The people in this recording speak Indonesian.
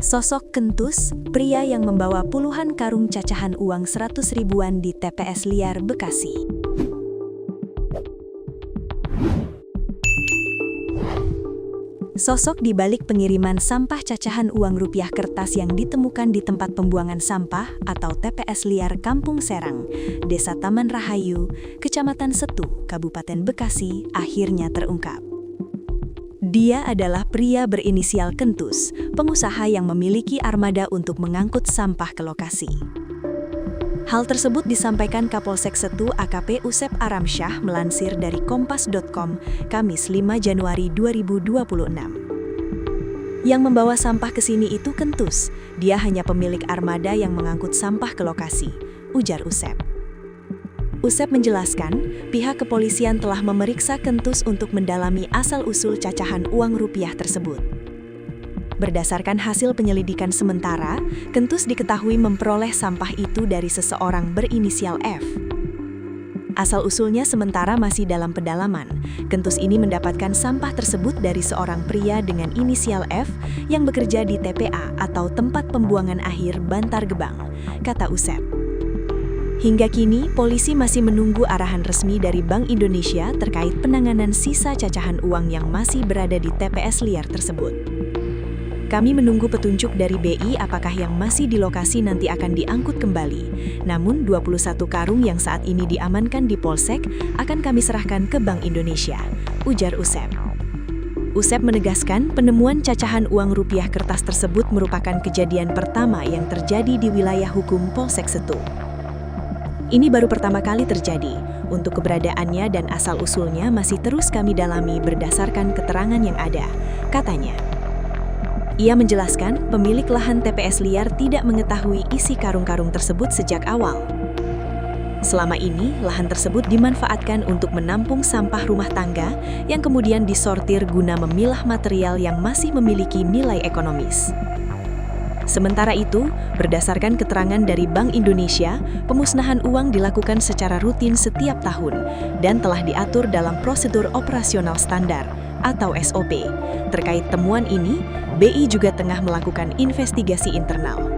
Sosok Kentus, pria yang membawa puluhan karung cacahan uang 100 ribuan di TPS liar Bekasi. Sosok di balik pengiriman sampah cacahan uang rupiah kertas yang ditemukan di tempat pembuangan sampah atau TPS liar Kampung Serang, Desa Taman Rahayu, Kecamatan Setu, Kabupaten Bekasi, akhirnya terungkap. Dia adalah pria berinisial Kentus, pengusaha yang memiliki armada untuk mengangkut sampah ke lokasi. Hal tersebut disampaikan Kapolsek Setu AKP Usep Aramsyah melansir dari kompas.com, Kamis 5 Januari 2026. Yang membawa sampah ke sini itu Kentus, dia hanya pemilik armada yang mengangkut sampah ke lokasi, ujar Usep. Usep menjelaskan, pihak kepolisian telah memeriksa Kentus untuk mendalami asal-usul cacahan uang rupiah tersebut. Berdasarkan hasil penyelidikan sementara, Kentus diketahui memperoleh sampah itu dari seseorang berinisial F. Asal-usulnya sementara masih dalam pendalaman. Kentus ini mendapatkan sampah tersebut dari seorang pria dengan inisial F yang bekerja di TPA atau Tempat Pembuangan Akhir Bantar Gebang, kata Usep. Hingga kini, polisi masih menunggu arahan resmi dari Bank Indonesia terkait penanganan sisa cacahan uang yang masih berada di TPS liar tersebut. Kami menunggu petunjuk dari BI apakah yang masih di lokasi nanti akan diangkut kembali. Namun 21 karung yang saat ini diamankan di Polsek akan kami serahkan ke Bank Indonesia, ujar Usep. Usep menegaskan penemuan cacahan uang rupiah kertas tersebut merupakan kejadian pertama yang terjadi di wilayah hukum Polsek Setu. Ini baru pertama kali terjadi. Untuk keberadaannya dan asal-usulnya masih terus kami dalami berdasarkan keterangan yang ada, katanya. Ia menjelaskan pemilik lahan TPS liar tidak mengetahui isi karung-karung tersebut sejak awal. Selama ini, lahan tersebut dimanfaatkan untuk menampung sampah rumah tangga yang kemudian disortir guna memilah material yang masih memiliki nilai ekonomis. Sementara itu, berdasarkan keterangan dari Bank Indonesia, pemusnahan uang dilakukan secara rutin setiap tahun dan telah diatur dalam prosedur operasional standar atau SOP. Terkait temuan ini, BI juga tengah melakukan investigasi internal.